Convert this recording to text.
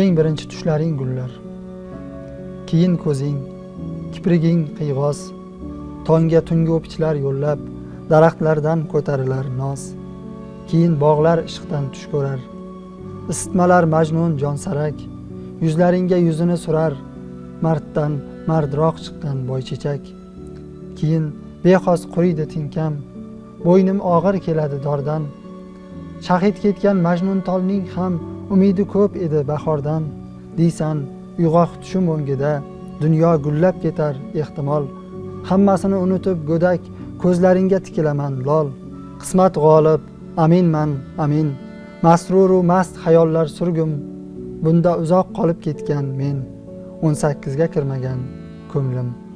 eng birinchi tushlaring gullar. Keyin ko'zing, kipriging qiyg'os, tongga tungi o'pichlar yo'llab, daraxtlardan ko'tarilar noz. Keyin bog'lar ishqdan tush ko'rar, isitmalar majnun jonsarak, yuzlaringga yuzini surar, marddan mardroq chiqqan boychechak. Keyin bexos quriydi tinkam, bo'ynim og'ir keladi dordan. Shahid ketgan majnun tolning ham umidi ko'p edi bahordan. Deysan, uyg'oq tushim o'ngida, dunyo gullab ketar ehtimol. Hammasini unutib go'dak, ko'zlaringga tikilaman lol. Qismat g'olib, aminman, amin. Masrur u mast xayollar surgum, bunda uzoq qolib ketgan men. 18 ga kirmagan ko'nglim.